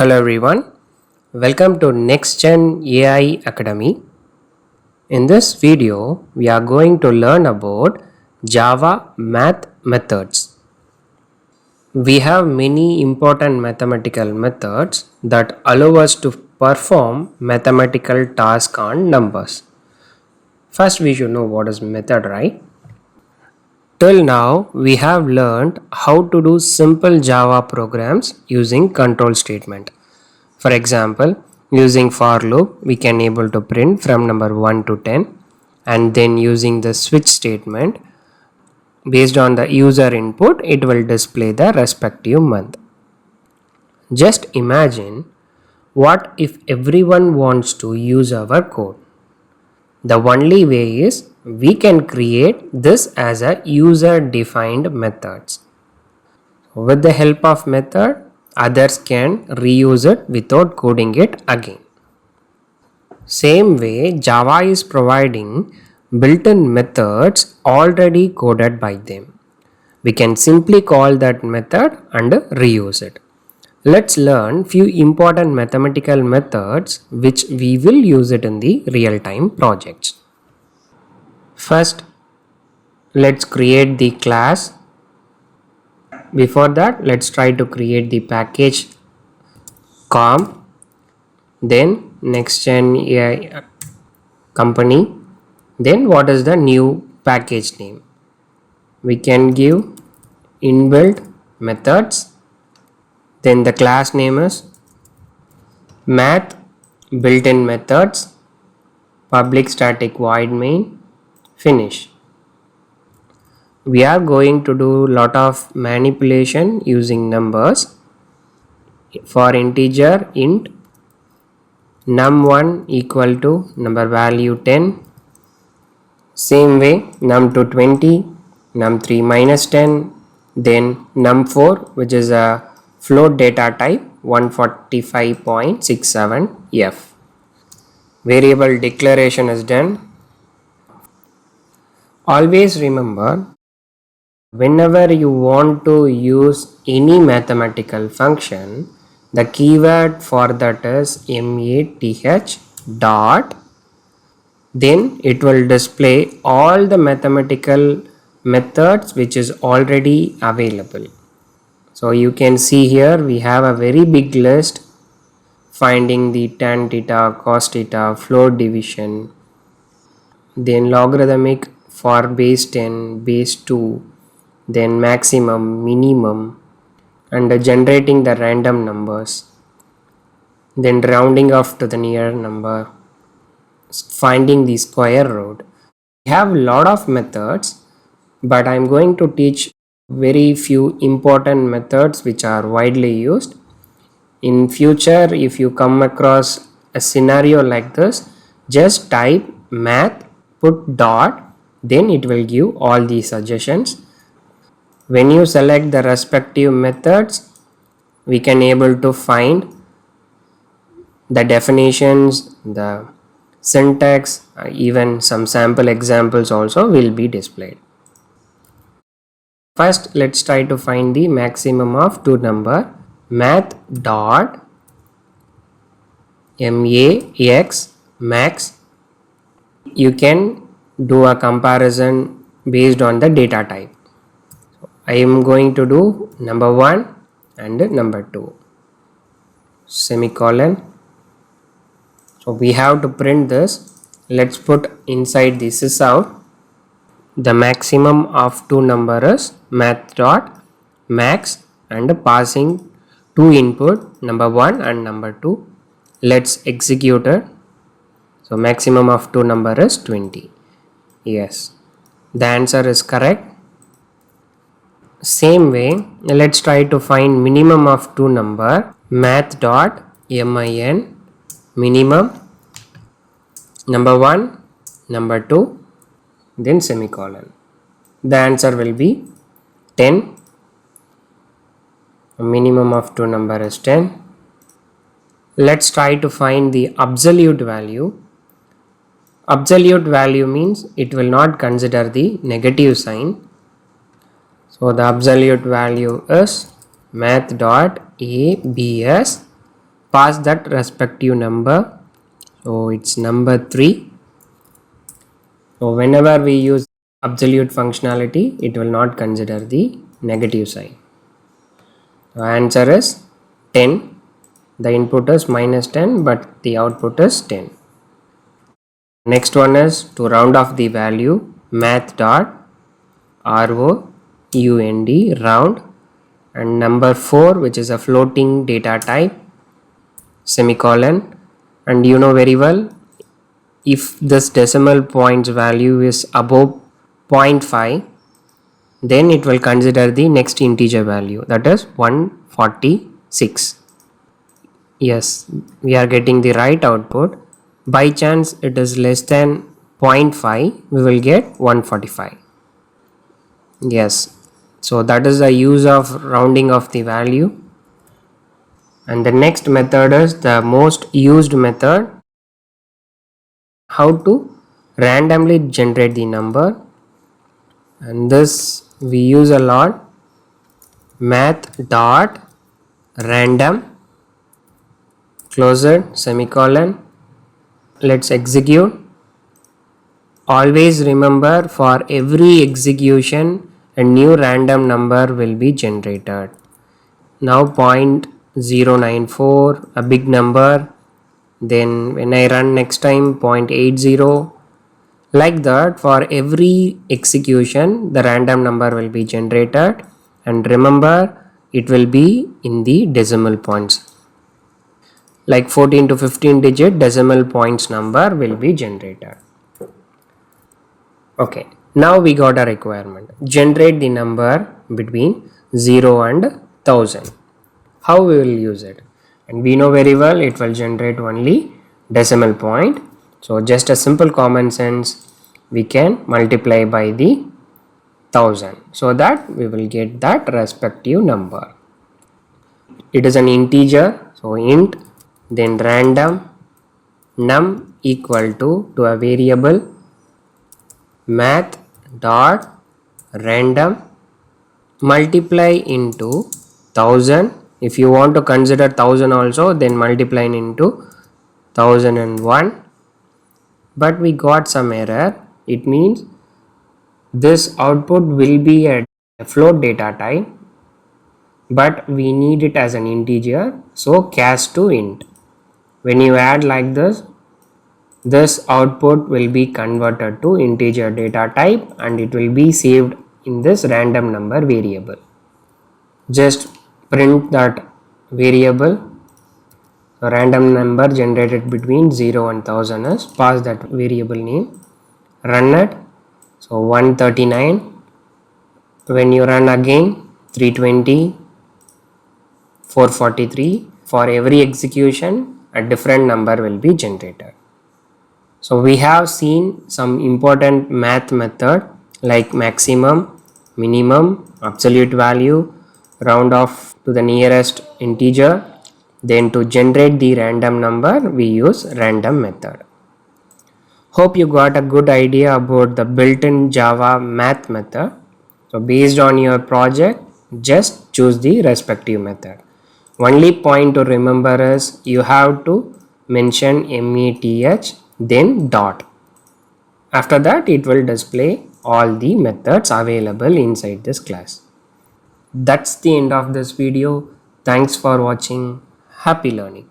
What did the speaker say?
Hello everyone, welcome to NextGen AI Academy. In this video, we are going to learn about Java math methods. We have many important mathematical methods that allow us to perform mathematical tasks on numbers. First, we should know what is method, right? Till now, we have learned how to do simple Java programs using control statement. For example, using for loop, we can able to print from number 1 to 10, and then using the switch statement, based on the user input, it will display the respective month. Just imagine, what if everyone wants to use our code? The only way is we can create this as a user defined methods. With the help of method, others can reuse it without coding it again. Same way, Java is providing built-in methods already coded by them. We can simply call that method and reuse it. Let's learn few important mathematical methods which we will use it in the real-time projects. First, let's create the class. Before that, let's try to create the package com, then NextGen AI company, then what is the new package name? We can give inbuilt methods, then the class name is math built-in methods, public static void main, finish. We are going to do lot of manipulation using numbers. For integer int num1 equal to number value 10, same way num2 20, num3 minus 10, then num4 which is a float data type 145.67f. Variable declaration is done. Always remember, whenever you want to use any mathematical function, the keyword for that is math dot, then it will display all the mathematical methods which is already available. So you can see here we have a very big list, finding the tan theta, cos theta, float division, then logarithmic for base 10, base 2, then maximum, minimum, and generating the random numbers, then rounding off to the near number, finding the square root. We have a lot of methods, but I am going to teach very few important methods which are widely used. In future, if you come across a scenario like this, just type math, put dot, then it will give all these suggestions. When you select the respective methods, we can able to find the definitions, the syntax, even some sample examples also will be displayed. First, let's try to find the maximum of two number. Math dot max max. You can do a comparison based on the data type. I am going to do number 1 and number 2, semicolon. So we have to print this. Let's put inside the sysout. The maximum of two number is math dot max, and passing two input, number 1 and number 2. Let's execute it. So maximum of two number is 20. Yes, the answer is correct. Same way, let's try to find minimum of two number. Math dot min, minimum, number 1, number 2, then semicolon. The answer will be 10. Minimum of two number is 10. Let's try to find the absolute value. Absolute value means it will not consider the negative sign. So the absolute value is math dot abs pass that respective number. So it's number 3. So whenever we use absolute functionality, it will not consider the negative sign. The answer is 10. The input is minus 10, but the output is 10. Next one is to round off the value, math dot round round, and number 4, which is a floating data type, semicolon. And you know very well, if this decimal points value is above 0.5, then it will consider the next integer value, that is 146. Yes, we are getting the right output. By chance it is less than 0.5, we will get 145. Yes, so that is the use of rounding of the value. And the next method is the most used method, how to randomly generate the number. And this we use a lot, math dot random close it semicolon. Let's execute. Always remember, for every execution a new random number will be generated. Now 0.094, a big number. Then when I run next time 0.80, like that for every execution the random number will be generated. And remember, it will be in the decimal points, like 14 to 15 digit decimal points number will be generated. Okay, now we got a requirement, generate the number between 0 and 1000. How we will use it? And we know very well it will generate only decimal point. So just a simple common sense, we can multiply by the 1000 so that we will get that respective number. It is an integer, so int, then random num equal to a variable math dot random multiply into 1000. If you want to consider 1000 also, then multiply into 1001. But we got some error. It means this output will be a float data type, but we need it as an integer, so cast to int. When you add like this output will be converted to integer data type and it will be saved in this random number variable. Just print that variable, so random number generated between 0 and 1000 is, pass that variable name, run it. So 139, when you run again 320, 443, for every execution a different number will be generated. So we have seen some important math method like maximum, minimum, absolute value, round off to the nearest integer. Then to generate the random number we use random method. Hope you got a good idea about the built-in Java math method. So based on your project, just choose the respective method. Only point to remember is you have to mention math then dot. After that it will display all the methods available inside this class. That's the end of this video. Thanks for watching. Happy learning.